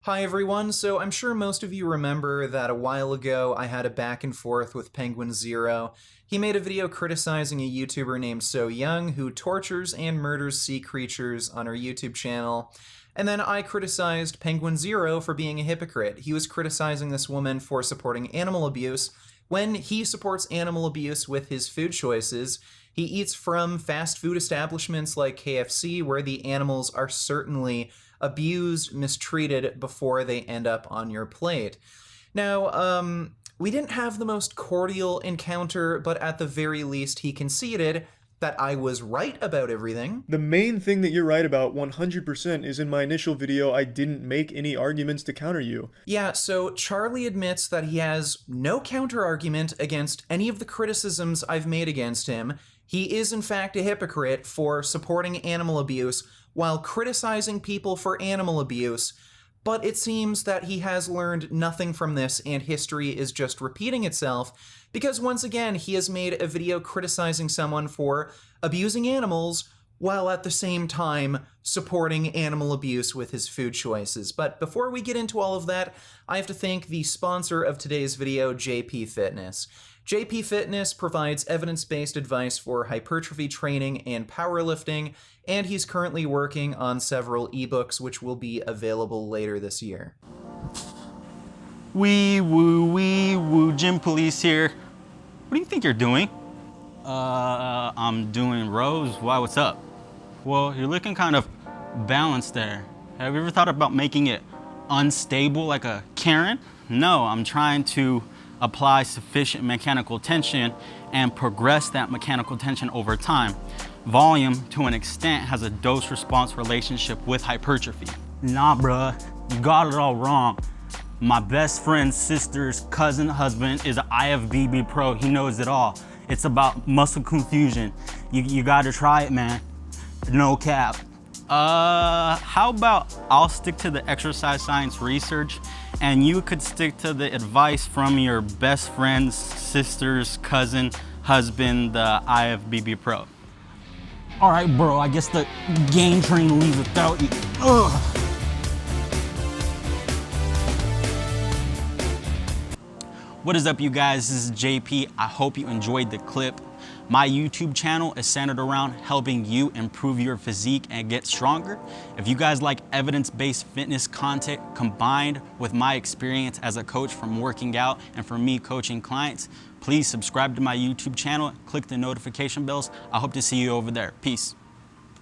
Hi everyone, so I'm sure most of you remember that a while ago I had a back and forth with Penguinz0. He made a video criticizing a YouTuber named So Young who tortures and murders sea creatures on her YouTube channel. And then I criticized Penguinz0 for being a hypocrite. He was criticizing this woman for supporting animal abuse when he supports animal abuse with his food choices. He eats from fast food establishments like KFC where the animals are certainly abused, mistreated before they end up on your plate. Now, we didn't have the most cordial encounter, but at the very least he conceded that I was right about everything. The main thing that you're right about 100% is in my initial video, I didn't make any arguments to counter you. Yeah, so Charlie admits that he has no counter-argument against any of the criticisms I've made against him. He is in fact a hypocrite for supporting animal abuse while criticizing people for animal abuse, but it seems that he has learned nothing from this and history is just repeating itself because once again he has made a video criticizing someone for abusing animals while at the same time supporting animal abuse with his food choices. But before we get into all of that, I have to thank the sponsor of today's video, JP Fitness. JP Fitness provides evidence-based advice for hypertrophy training and powerlifting, and he's currently working on several ebooks which will be available later this year. Wee woo, gym police here. What do you think you're doing? I'm doing rows. Why, what's up? Well, you're looking kind of balanced there. Have you ever thought about making it unstable like a Karen? No, I'm trying to apply sufficient mechanical tension and progress that mechanical tension over time. Volume, to an extent, has a dose-response relationship with hypertrophy. Nah, bruh, you got it all wrong. My best friend's sister's cousin husband is an IFBB pro. He knows it all. It's about muscle confusion. You gotta try it, man. No cap. How about I'll stick to the exercise science research and you could stick to the advice from your best friend's sister's cousin husband, the IFBB pro. All right, bro, I guess the game train leaves without you. Ugh. What is up, you guys? This is JP. I hope you enjoyed the clip. My YouTube channel is centered around helping you improve your physique and get stronger. If you guys like evidence-based fitness content combined with my experience as a coach from working out and from me coaching clients, please subscribe to my YouTube channel, click the notification bells. I hope to see you over there. Peace.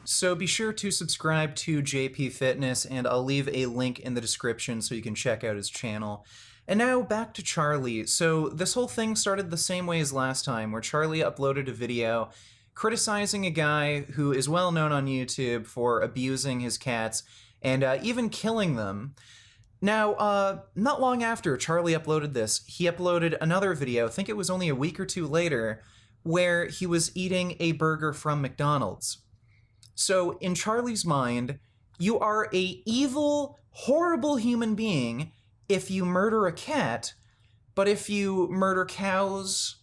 So be sure to subscribe to JP Fitness, and I'll leave a link in the description so you can check out his channel. And now back to Charlie. So this whole thing started the same way as last time, where Charlie uploaded a video criticizing a guy who is well known on YouTube for abusing his cats and even killing them. Now, not long after Charlie uploaded this, he uploaded another video, I think it was only a week or two later, where he was eating a burger from McDonald's. So in Charlie's mind, you are a evil, horrible human being if you murder a cat, but if you murder cows,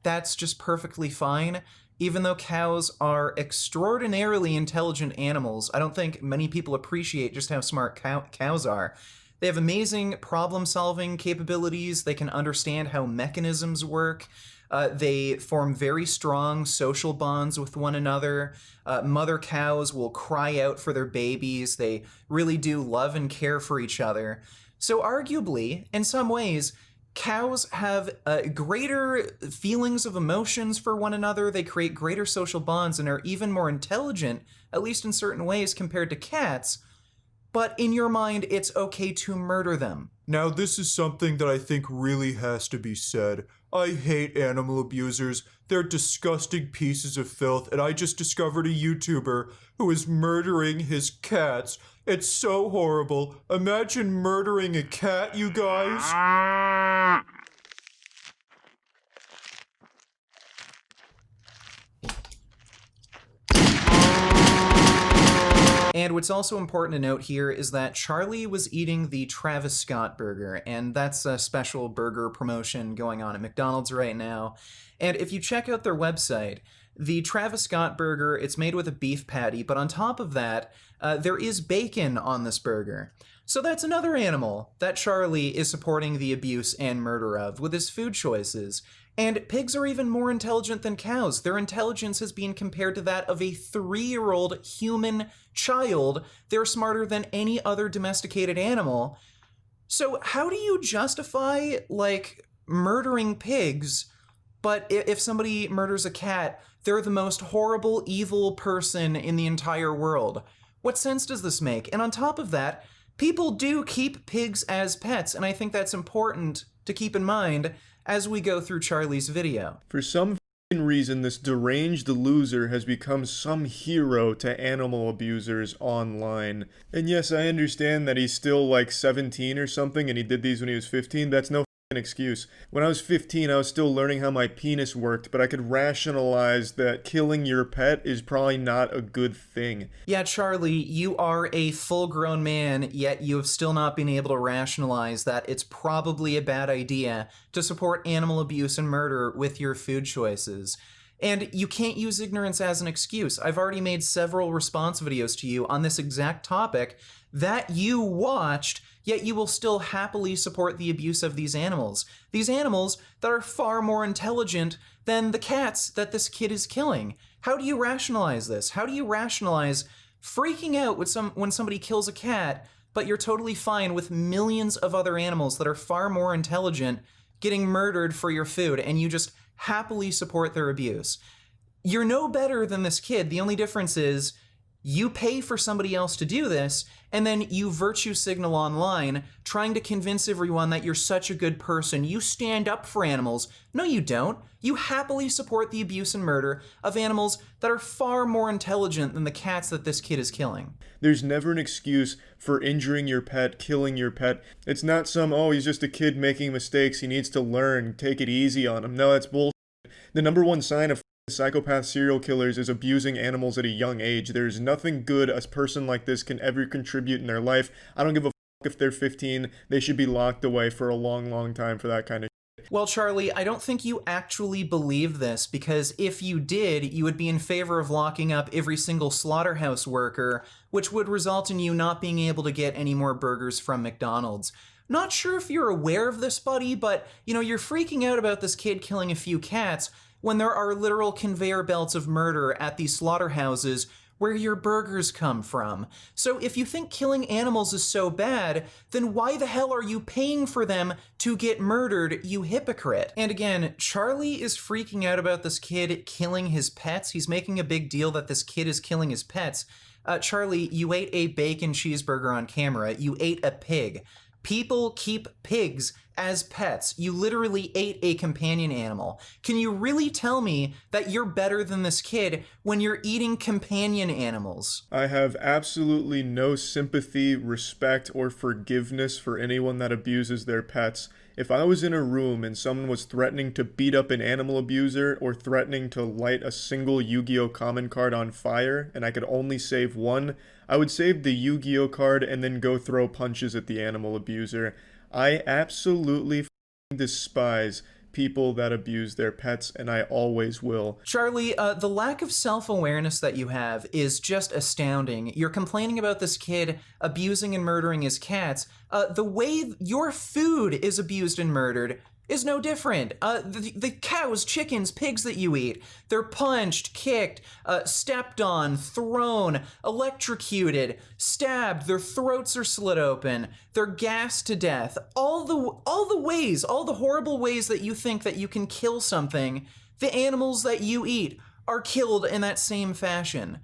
that's just perfectly fine. Even though cows are extraordinarily intelligent animals, I don't think many people appreciate just how smart cows are. They have amazing problem-solving capabilities. They can understand how mechanisms work. They form very strong social bonds with one another. Mother cows will cry out for their babies. They really do love and care for each other. So arguably, in some ways, cows have greater feelings of emotions for one another. They create greater social bonds and are even more intelligent, at least in certain ways, compared to cats. But in your mind, it's okay to murder them. Now, this is something that I think really has to be said. I hate animal abusers. They're disgusting pieces of filth, and I just discovered a YouTuber who is murdering his cats. It's so horrible. Imagine murdering a cat, you guys. And what's also important to note here is that Charlie was eating the Travis Scott burger, and that's a special burger promotion going on at McDonald's right now. And if you check out their website, the Travis Scott burger, it's made with a beef patty, but on top of that, there is bacon on this burger. So that's another animal that Charlie is supporting the abuse and murder of with his food choices. And pigs are even more intelligent than cows. Their intelligence has been compared to that of a 3-year-old human child. They're smarter than any other domesticated animal. So how do you justify, like, murdering pigs, but if somebody murders a cat, they're the most horrible, evil person in the entire world? What sense does this make? And on top of that, people do keep pigs as pets, and I think that's important to keep in mind as we go through Charlie's video. For some reason, this deranged loser has become some hero to animal abusers online. And yes, I understand that he's still like 17 or something and he did these when he was 15. That's no excuse. When I was 15, I was still learning how my penis worked, but I could rationalize that killing your pet is probably not a good thing. Yeah, Charlie, you are a full-grown man, yet you have still not been able to rationalize that it's probably a bad idea to support animal abuse and murder with your food choices. And you can't use ignorance as an excuse. I've already made several response videos to you on this exact topic that you watched, yet you will still happily support the abuse of these animals. These animals that are far more intelligent than the cats that this kid is killing. How do you rationalize this? How do you rationalize freaking out when somebody kills a cat, but you're totally fine with millions of other animals that are far more intelligent getting murdered for your food, and you just happily support their abuse? You're no better than this kid. The only difference is you pay for somebody else to do this, and then you virtue signal online, trying to convince everyone that you're such a good person. You stand up for animals. No, you don't. You happily support the abuse and murder of animals that are far more intelligent than the cats that this kid is killing. There's never an excuse for injuring your pet, killing your pet. It's not some, oh, he's just a kid making mistakes, he needs to learn, take it easy on him. No, that's bullshit. The number one sign of psychopath serial killers is abusing animals at a young age. There's nothing good a person like this can ever contribute in their life. I don't give a if they're 15. They should be locked away for a long, long time for that kind of shit. Well, Charlie, I don't think you actually believe this, because if you did, you would be in favor of locking up every single slaughterhouse worker, which would result in you not being able to get any more burgers from McDonald's. Not sure if you're aware of this, buddy, but, you're freaking out about this kid killing a few cats when there are literal conveyor belts of murder at these slaughterhouses where your burgers come from. So if you think killing animals is so bad, then why the hell are you paying for them to get murdered, you hypocrite? And again, Charlie is freaking out about this kid killing his pets. He's making a big deal that this kid is killing his pets. Charlie, you ate a bacon cheeseburger on camera. You ate a pig. People keep pigs as pets. You literally ate a companion animal. Can you really tell me that you're better than this kid when you're eating companion animals? I have absolutely no sympathy, respect, or forgiveness for anyone that abuses their pets. If I was in a room and someone was threatening to beat up an animal abuser or threatening to light a single Yu-Gi-Oh common card on fire and I could only save one, I would save the Yu-Gi-Oh card and then go throw punches at the animal abuser. I absolutely despise people that abuse their pets, and I always will. Charlie, the lack of self-awareness that you have is just astounding. You're complaining about this kid abusing and murdering his cats. The way your food is abused and murdered is no different. The cows, chickens, pigs that you eat, they're punched, kicked, stepped on, thrown, electrocuted, stabbed, their throats are slit open, they're gassed to death. All the horrible ways that you think that you can kill something, the animals that you eat are killed in that same fashion.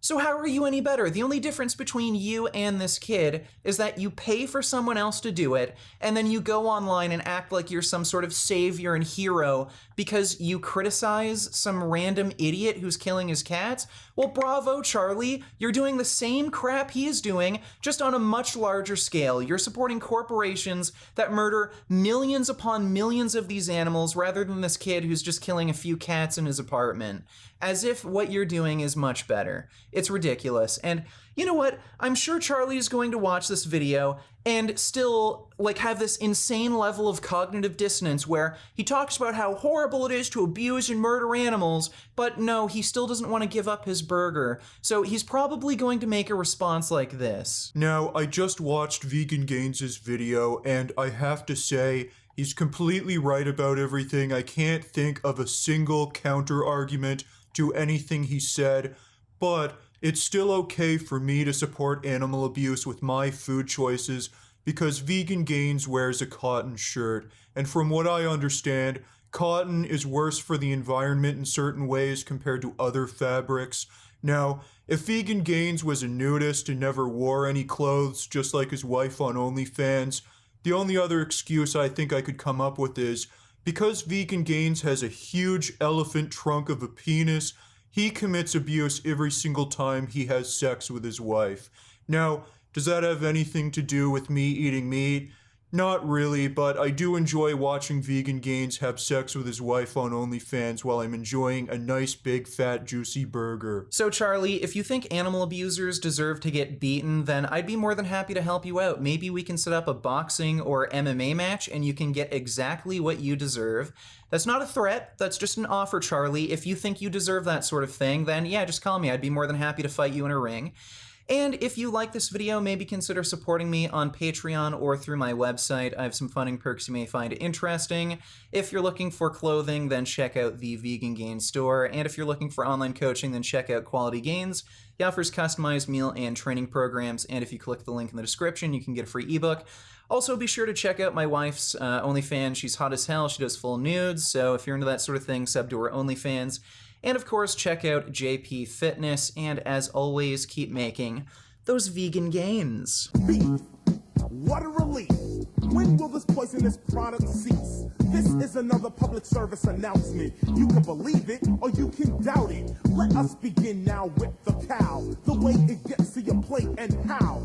So how are you any better? The only difference between you and this kid is that you pay for someone else to do it, and then you go online and act like you're some sort of savior and hero because you criticize some random idiot who's killing his cats? Well, bravo, Charlie. You're doing the same crap he is doing, just on a much larger scale. You're supporting corporations that murder millions upon millions of these animals rather than this kid who's just killing a few cats in his apartment, as if what you're doing is much better. It's ridiculous. And you know what? I'm sure Charlie is going to watch this video and still, like, have this insane level of cognitive dissonance where he talks about how horrible it is to abuse and murder animals, but no, he still doesn't want to give up his burger. So he's probably going to make a response like this. Now, I just watched Penguinz0's video, and I have to say, he's completely right about everything. I can't think of a single counter-argument to anything he said, but it's still okay for me to support animal abuse with my food choices because Penguinz0 wears a cotton shirt, and from what I understand, cotton is worse for the environment in certain ways compared to other fabrics. Now, if Penguinz0 was a nudist and never wore any clothes, just like his wife on OnlyFans, the only other excuse I think I could come up with is, because Penguinz0 has a huge elephant trunk of a penis, he commits abuse every single time he has sex with his wife. Now, does that have anything to do with me eating meat? Not really, but I do enjoy watching Penguinz0 have sex with his wife on OnlyFans while I'm enjoying a nice big fat juicy burger. So Charlie, if you think animal abusers deserve to get beaten, then I'd be more than happy to help you out. Maybe we can set up a boxing or MMA match and you can get exactly what you deserve. That's not a threat, that's just an offer, Charlie. If you think you deserve that sort of thing, then yeah, just call me. I'd be more than happy to fight you in a ring. And if you like this video, maybe consider supporting me on Patreon or through my website. I have some funding perks you may find interesting. If you're looking for clothing, then check out the Penguinz0 store. And if you're looking for online coaching, then check out Quality Gains. He offers customized meal and training programs, and if you click the link in the description, you can get a free ebook. Also, be sure to check out my wife's OnlyFans. She's hot as hell. She does full nudes, so if you're into that sort of thing, sub to her OnlyFans. And of course, check out JP Fitness, and as always, keep making those vegan gains. Beef. What a relief. When will this poisonous product cease? This is another public service announcement. You can believe it or you can doubt it. Let us begin now with the cow. The way it gets to your plate and how.